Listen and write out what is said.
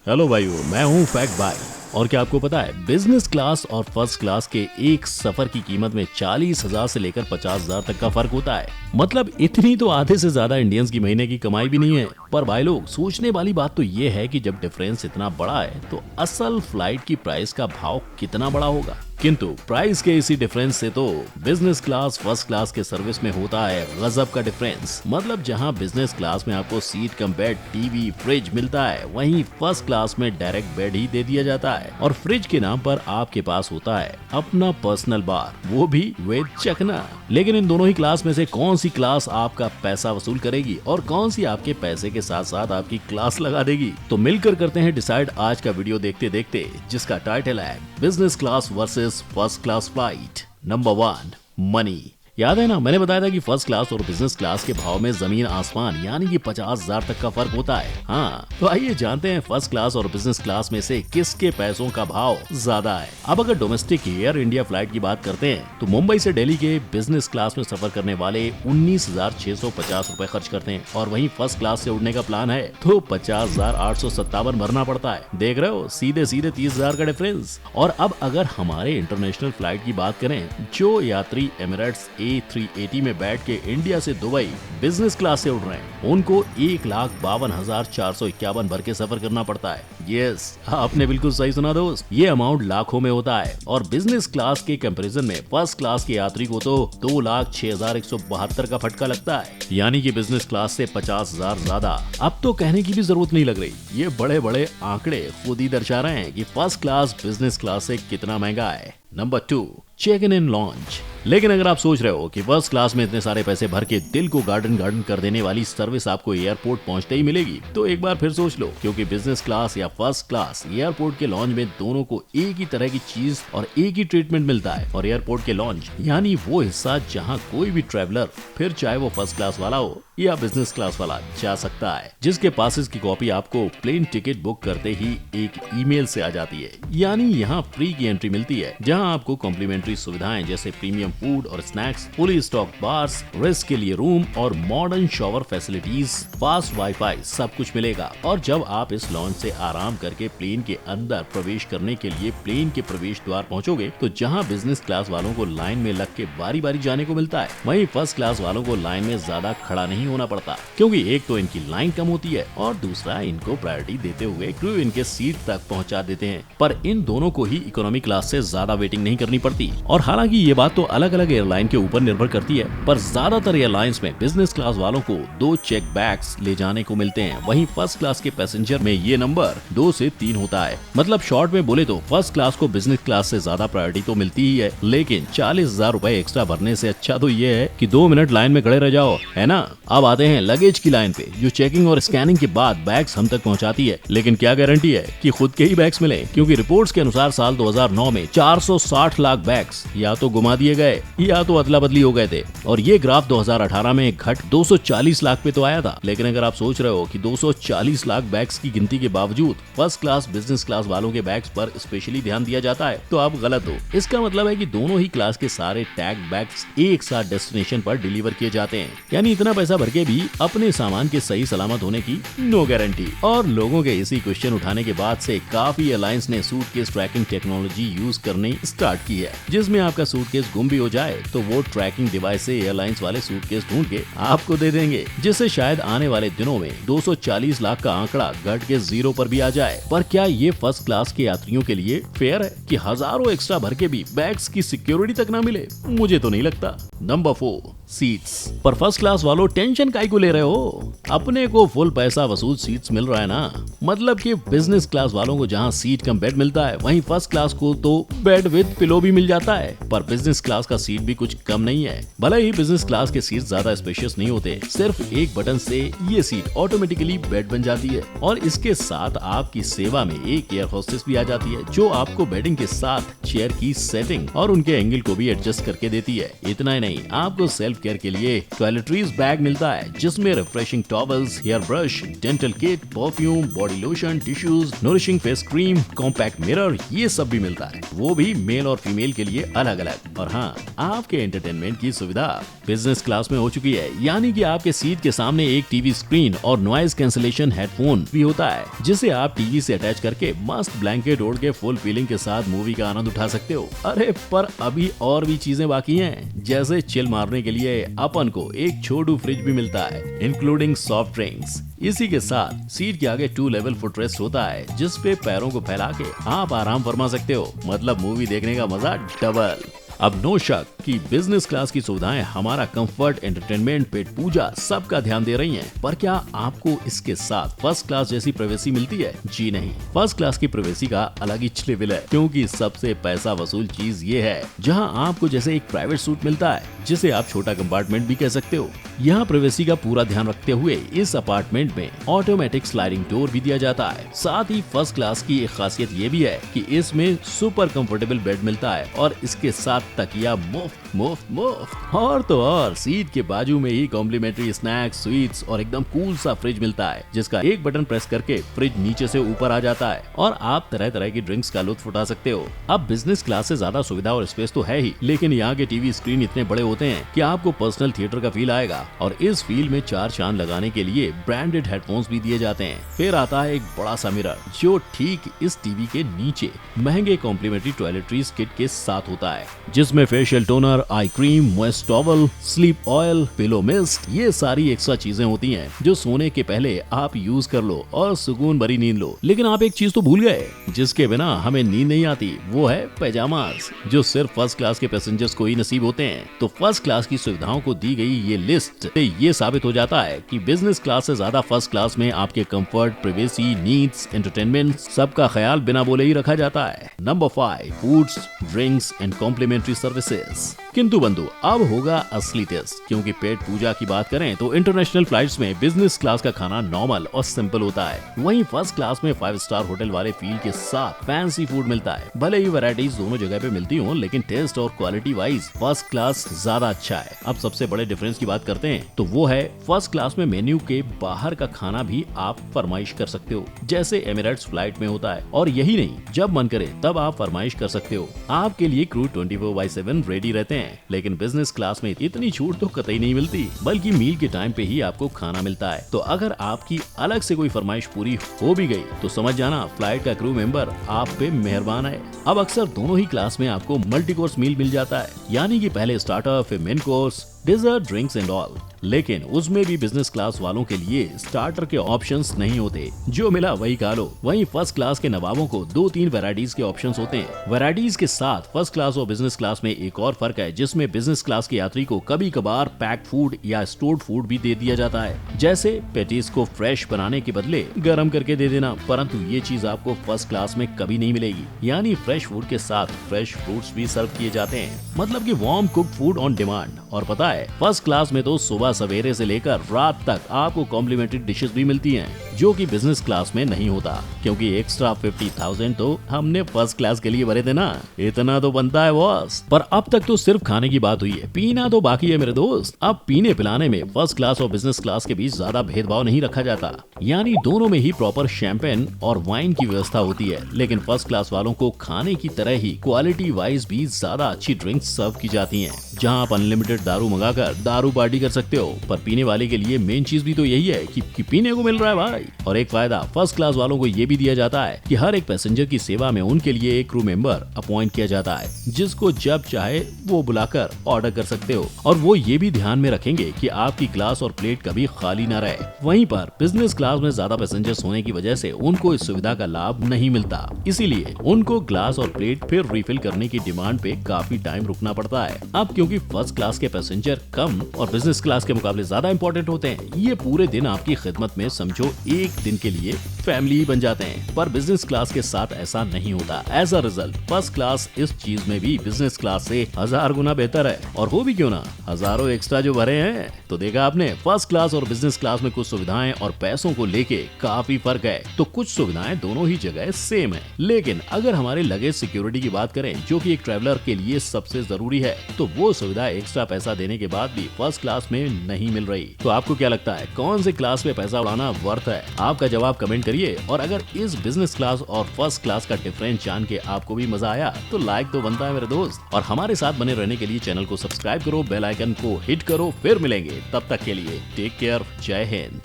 Hello भाइयों, मैं हूँ फैक्ट भाई। और क्या आपको पता है, बिजनेस क्लास और फर्स्ट क्लास के एक सफर की कीमत में 40,000 से लेकर 50,000 तक का फर्क होता है। मतलब इतनी तो आधे से ज्यादा इंडियंस की महीने की कमाई भी नहीं है। पर भाई लोग, सोचने वाली बात तो ये है कि जब डिफरेंस इतना बड़ा है तो असल फ्लाइट की प्राइस का भाव कितना बड़ा होगा। किंतु प्राइस के इसी डिफरेंस से तो बिजनेस क्लास फर्स्ट क्लास के सर्विस में होता है गजब का डिफरेंस। मतलब जहां बिजनेस क्लास में आपको seat cum bed, TV, fridge मिलता है, वहीं फर्स्ट क्लास में डायरेक्ट बेड ही दे दिया जाता है और फ्रिज के नाम पर आपके पास होता है अपना पर्सनल बार, वो भी विद चखना। लेकिन इन दोनों ही क्लास में से कौन सी क्लास आपका पैसा वसूल करेगी और कौन सी आपके पैसे के साथ साथ आपकी क्लास लगा देगी, तो मिलकर करते हैं डिसाइड आज का वीडियो देखते देखते, जिसका टाइटल है business class versus first class flight. Number 1, money. याद है ना, मैंने बताया था कि फर्स्ट क्लास और बिजनेस क्लास के भाव में जमीन आसमान यानी कि 50,000 तक का फर्क होता है। हाँ, तो आइए जानते हैं फर्स्ट क्लास और बिजनेस क्लास में से किसके पैसों का भाव ज्यादा है। अब अगर डोमेस्टिक एयर इंडिया फ्लाइट की बात करते हैं तो मुंबई से दिल्ली के बिजनेस क्लास में सफर करने वाले 19,650 रूपए खर्च करते हैं और वहीं फर्स्ट क्लास से उड़ने का प्लान है तो 50,857 भरना पड़ता है। देख रहे हो, सीधे सीधे 30,000 का डिफरेंस। और अब अगर हमारे इंटरनेशनल फ्लाइट की बात करें, जो यात्री एमिरेट्स A380 में बैठ के इंडिया से दुबई बिजनेस क्लास से उड़ रहे हैं, उनको 1,52,451 भर के सफर करना पड़ता है। यस, आपने बिल्कुल सही सुना दोस्त, ये अमाउंट लाखों में होता है। और बिजनेस क्लास के कंपैरिजन में फर्स्ट क्लास के यात्री को तो 2,06,172 का फटका लगता है, यानी कि बिजनेस क्लास से 50,000 ज्यादा। अब तो कहने की भी जरूरत नहीं लग रही, ये बड़े बड़े आंकड़े खुद ही दर्शा रहे हैं कि फर्स्ट क्लास बिजनेस क्लास से कितना महंगा है। Number 2, check in lounge. लेकिन अगर आप सोच रहे हो कि फर्स्ट क्लास में इतने सारे पैसे भर के दिल को गार्डन कर देने वाली सर्विस आपको एयरपोर्ट पहुंचते ही मिलेगी, तो एक बार फिर सोच लो, क्योंकि बिजनेस क्लास या फर्स्ट क्लास एयरपोर्ट के लॉन्च में दोनों को एक ही तरह की चीज और एक ही ट्रीटमेंट मिलता है। और एयरपोर्ट के लॉन्च यानी वो हिस्सा जहां कोई भी ट्रेवलर, फिर चाहे वो फर्स्ट क्लास वाला हो या बिजनेस क्लास वाला, जा सकता है, जिसके पासेस की कॉपी आपको प्लेन टिकट बुक करते ही एक ईमेल से आ जाती है। यानी यहाँ फ्री की एंट्री मिलती है, जहाँ आपको कॉम्प्लीमेंट्री सुविधाएं जैसे प्रीमियम फूड और snacks, fully stock bars, rest के लिए रूम और modern shower facilities, fast wifi, सब कुछ मिलेगा। और जब आप इस लॉन्च से आराम करके प्लेन के अंदर प्रवेश करने के लिए प्लेन के प्रवेश द्वार पहुंचोगे, तो जहां बिजनेस क्लास वालों को लाइन में लग के बारी बारी जाने को मिलता है, वहीं फर्स्ट क्लास वालों को लाइन में ज्यादा खड़ा नहीं होना पड़ता, क्योंकि एक तो इनकी लाइन कम होती है और दूसरा इनको प्रायोरिटी देते हुए क्रू इनके सीट तक पहुंचा देते हैं। पर इन दोनों को ही इकोनॉमी क्लास से ज्यादा वेटिंग नहीं करनी पड़ती। और हालांकि ये बात तो अलग अलग एयरलाइन के ऊपर निर्भर करती है, पर ज्यादातर एयरलाइंस में बिजनेस क्लास वालों को 2 चेक बैग्स ले जाने को मिलते हैं, वहीं फर्स्ट क्लास के पैसेंजर में ये नंबर 2 से 3 होता है। मतलब शॉर्ट में बोले तो फर्स्ट क्लास को बिजनेस क्लास से ज्यादा प्रायोरिटी तो मिलती ही है, लेकिन 40,000 रूपए एक्स्ट्रा भरने से अच्छा तो ये है कि 2 मिनट लाइन में खड़े रह जाओ, है ना। अब आते हैं लगेज की लाइन पे, जो चेकिंग और स्कैनिंग के बाद बैग्स हम तक पहुंचाती है। लेकिन क्या गारंटी है कि खुद के ही बैग्स मिले, क्योंकि रिपोर्ट्स के अनुसार साल 2009 में 460 लाख बैग्स या तो गुमा दिए गए या तो अदला बदली हो गए थे। और ये ग्राफ 2018 में घट 240 लाख पे तो आया था। लेकिन अगर आप सोच रहे हो कि 240 लाख बैग्स की गिनती के बावजूद फर्स्ट क्लास बिजनेस क्लास वालों के बैग्स पर स्पेशली ध्यान दिया जाता है, तो आप गलत हो। इसका मतलब है कि दोनों ही क्लास के सारे टैग बैग्स एक साथ डेस्टिनेशन पर डिलीवर किए जाते हैं, यानी इतना पैसा भर के भी अपने सामान के सही सलामत होने की नो गारंटी। और लोगों के इसी क्वेश्चन उठाने के बाद से काफी एयरलाइंस ने सूटकेस ट्रैकिंग टेक्नोलॉजी यूज करनी स्टार्ट की है, जिसमें आपका सूटकेस गुम भी हो जाए तो वो ट्रैकिंग डिवाइस से एयरलाइंस वाले सूटकेस ढूंढ के आपको दे देंगे, जिससे शायद आने वाले दिनों में 240 लाख का आंकड़ा घट के 0 पर भी आ जाए। पर क्या ये फर्स्ट क्लास के यात्रियों के लिए फेयर है कि हजारों एक्स्ट्रा भर के भी बैग्स की सिक्योरिटी तक ना मिले? मुझे तो नहीं लगता। Number 4, seats. पर फर्स्ट क्लास वालों, टेंशन काहे को ले रहे हो? अपने को फुल पैसा वसूल सीट्स मिल रहा है ना। मतलब कि बिजनेस क्लास वालों को जहां सीट कम बेड मिलता है, वहीं फर्स्ट क्लास को तो बेड विद पिलो भी मिल जाता है। पर बिजनेस क्लास का सीट भी कुछ कम नहीं है। भले ही बिजनेस क्लास के सीट ज्यादा स्पेशियस नहीं होते, सिर्फ एक बटन से ये सीट ऑटोमेटिकली बेड बन जाती है। और इसके साथ आपकी सेवा में एक एयर होस्टेस भी आ जाती है, जो आपको बेडिंग के साथ चेयर की सेटिंग और उनके एंगल को भी एडजस्ट करके देती है। इतना ही नहीं, नहीं, आपको सेल्फ केयर के लिए टॉयलेटरीज बैग मिलता है जिसमें refreshing towels, hair brush, dental kit, perfume, body lotion, tissues, nourishing face cream, compact mirror, ये सब भी मिलता है, वो भी मेल और फीमेल के लिए अलग अलग। और हाँ, आपके एंटरटेनमेंट की सुविधा बिजनेस क्लास में हो चुकी है, यानी कि आपके सीट के सामने एक टीवी स्क्रीन और नॉइज कैंसिलेशन हेडफोन भी होता है जिसे आप टीवी से अटैच करके मस्त ब्लैंकेट ओढ़ के फुल फीलिंग के साथ मूवी का आनंद उठा सकते हो। अरे पर अभी और भी चीजें बाकी हैं, जैसे चिल मारने के लिए अपन को एक छोटू फ्रिज भी मिलता है इंक्लूडिंग सॉफ्ट ड्रिंक्स। इसी के साथ सीट के आगे 2 लेवल फुटरेस्ट होता है जिस पे पैरों को फैला के आप आराम फरमा सकते हो, मतलब मूवी देखने का मजा डबल। अब नो शक कि बिजनेस क्लास की सुविधाएं हमारा कंफर्ट, एंटरटेनमेंट, पेट पूजा सबका ध्यान दे रही हैं, पर क्या आपको इसके साथ फर्स्ट क्लास जैसी प्राइवेसी मिलती है? जी नहीं, फर्स्ट क्लास की प्राइवेसी का अलग ही लेवल है, क्योंकि सबसे पैसा वसूल चीज ये है जहां आपको जैसे एक प्राइवेट सूट मिलता है जिसे आप छोटा कंपार्टमेंट भी कह सकते हो। यहाँ प्राइवेसी का पूरा ध्यान रखते हुए इस अपार्टमेंट में ऑटोमेटिक स्लाइडिंग डोर भी दिया जाता है। साथ ही फर्स्ट क्लास की एक खासियत ये भी है कि इसमें सुपर कंफर्टेबल बेड मिलता है और इसके साथ तकिया मुफ्त मुफ्त मुफ्त। और तो और सीट के बाजू में ही कॉम्प्लीमेंट्री स्नैक्स, स्वीट्स और एकदम कूल सा फ्रिज मिलता है जिसका एक बटन प्रेस करके फ्रिज नीचे से ऊपर आ जाता है और आप तरह तरह की ड्रिंक्स का लुत्फ उठा सकते हो। अब बिजनेस क्लास से ज्यादा सुविधा और स्पेस तो है ही, लेकिन यहाँ के टीवी स्क्रीन इतने बड़े होते हैं कि आपको पर्सनल थिएटर का फील आएगा और इस फील में 4 चांद लगाने के लिए ब्रांडेड हेडफोन्स भी दिए जाते हैं। फिर आता है एक बड़ा सा मिरर जो ठीक इस टीवी के नीचे महंगे कॉम्प्लीमेंट्री टॉयलेटरीज किट के साथ होता है, जिसमें facial toner, eye cream, moist towel, sleep oil, pillow mist, ये सारी एक्स्ट्रा चीजें होती हैं जो सोने के पहले आप यूज कर लो और सुकून भरी नींद लो। लेकिन आप एक चीज तो भूल गए जिसके बिना हमें नींद नहीं आती, वो है पैजामास, जो सिर्फ फर्स्ट क्लास के पैसेंजर्स को ही नसीब होते हैं। तो फर्स्ट क्लास की सुविधाओं को दी गई ये लिस्ट से ये साबित हो जाता है कि बिजनेस क्लास से ज्यादा फर्स्ट क्लास में आपके कंफर्ट, प्राइवेसी, नीड्स, एंटरटेनमेंट सबका ख्याल बिना बोले ही रखा जाता है। Number 5, foods, drinks and complimentary services. किंतु बंधु, अब होगा असली टेस्ट, क्योंकि पेट पूजा की बात करें तो इंटरनेशनल फ्लाइट्स में बिजनेस क्लास का खाना नॉर्मल और सिंपल होता है, वहीं फर्स्ट क्लास में 5 स्टार होटल वाले फील के साथ फैंसी फूड मिलता है। भले ही वैरायटीज दोनों जगह पे मिलती हो, लेकिन टेस्ट और क्वालिटी वाइज फर्स्ट क्लास ज्यादा अच्छा है। अब सबसे बड़े डिफरेंस की बात करते हैं तो वो है फर्स्ट क्लास में मेन्यू के बाहर का खाना भी आप फरमाइश कर सकते हो, जैसे एमिरेट्स फ्लाइट में होता है। और यही नहीं, जब मन करे तब आप फरमाइश कर सकते हो, आपके लिए क्रू 24/7 रेडी रहते हैं। लेकिन बिजनेस क्लास में इतनी छूट तो कतई नहीं मिलती, बल्कि मील के टाइम पे ही आपको खाना मिलता है। तो अगर आपकी अलग से कोई फरमाइश पूरी हो भी गई तो समझ जाना फ्लाइट का क्रू मेंबर आप पे मेहरबान है। अब अक्सर दोनों ही क्लास में आपको मल्टी कोर्स मील मिल जाता है, यानी कि पहले स्टार्टर, फिर main course, dessert, drinks and all. लेकिन उसमें भी बिजनेस क्लास वालों के लिए स्टार्टर के ऑप्शंस नहीं होते, जो मिला वही खा लो। वहीं फर्स्ट क्लास के नवाबों को 2-3 वैरायटीज के ऑप्शंस होते हैं। वैरायटीज के साथ फर्स्ट क्लास और बिजनेस क्लास में एक और फर्क है, जिसमें बिजनेस क्लास के यात्री को कभी कभार पैक्ड फूड या स्टोर्ड फूड भी दे दिया जाता है, जैसे पेटीज को फ्रेश बनाने के बदले गर्म करके दे देना। परंतु ये चीज आपको फर्स्ट क्लास में कभी नहीं मिलेगी, यानी फ्रेश फूड के साथ फ्रेश फ्रूट्स भी सर्व किए जाते हैं, मतलब कि warm cooked food on demand. और पता है, फर्स्ट क्लास में तो सुबह सवेरे से लेकर रात तक आपको कॉम्प्लीमेंट्री डिशेस भी मिलती हैं, जो कि बिजनेस क्लास में नहीं होता, क्योंकि एक्स्ट्रा 50,000 तो हमने फर्स्ट क्लास के लिए भरे थे ना, इतना तो बनता है बॉस। पर अब तक तो सिर्फ खाने की बात हुई है, पीना तो बाकी है मेरे दोस्त। अब पीने पिलाने में फर्स्ट क्लास और बिजनेस क्लास के बीच ज्यादा भेदभाव नहीं रखा जाता, यानी दोनों में ही प्रॉपर शैंपेन और वाइन की व्यवस्था होती है। लेकिन फर्स्ट क्लास वालों को खाने की तरह ही क्वालिटी वाइज भी ज्यादा अच्छी ड्रिंक्स सर्व की जाती हैं, जहां आप अनलिमिटेड दारू मंगाकर दारू पार्टी कर सकते हो। पर पीने वाले के लिए मेन चीज भी तो यही है कि पीने को मिल रहा है भाई। और एक फायदा फर्स्ट क्लास वालों को ये भी दिया जाता है कि हर एक पैसेंजर की सेवा में उनके लिए एक क्रू मेंबर अपॉइंट किया जाता है, जिसको जब चाहे वो बुलाकर ऑर्डर कर सकते हो। और वो ये भी ध्यान में रखेंगे कि आपकी ग्लास और प्लेट कभी खाली ना रहे। वहीं पर बिजनेस क्लास में ज्यादा पैसेंजर्स होने की वजह से उनको इस सुविधा का लाभ नहीं मिलता, इसीलिए उनको ग्लास और प्लेट फिर रिफिल करने की डिमांड पे काफी टाइम रुकना पड़ता है। अब क्योंकि फर्स्ट क्लास के पैसेंजर फेयर कम और बिजनेस क्लास के मुकाबले ज्यादा इंपॉर्टेंट होते हैं। ये पूरे दिन आपकी खिदमत में समझो एक दिन के लिए फैमिली बन जाते हैं, पर बिजनेस क्लास के साथ ऐसा नहीं होता। As a result first class इस चीज में भी बिजनेस क्लास से 1000 गुना बेहतर है, और वो भी क्यों ना हजारों एक्स्ट्रा जो भरे हैं। तो देखा आपने, फर्स्ट क्लास और बिजनेस क्लास में कुछ सुविधाएं और पैसों को लेके काफी फर्क है। तो कुछ सुविधाएं दोनों ही जगह सेम है, लेकिन अगर हमारे लगेज सिक्योरिटी की बात करें जो कि एक ट्रैवलर के लिए सबसे जरूरी है, तो वो सुविधा एक्स्ट्रा पैसा देने के बाद भी फर्स्ट क्लास में नहीं मिल रही। तो आपको क्या लगता है, कौन से क्लास में पैसा उड़ाना वर्थ है? आपका जवाब कमेंट करिए। और अगर इस बिजनेस क्लास और फर्स्ट क्लास का डिफरेंस जान के आपको भी मजा आया तो लाइक तो बनता है मेरे दोस्त। और हमारे साथ बने रहने के लिए चैनल को सब्सक्राइब करो, बेल आइकन को हिट करो। फिर मिलेंगे, तब तक के लिए टेक केयर, जय हिंद।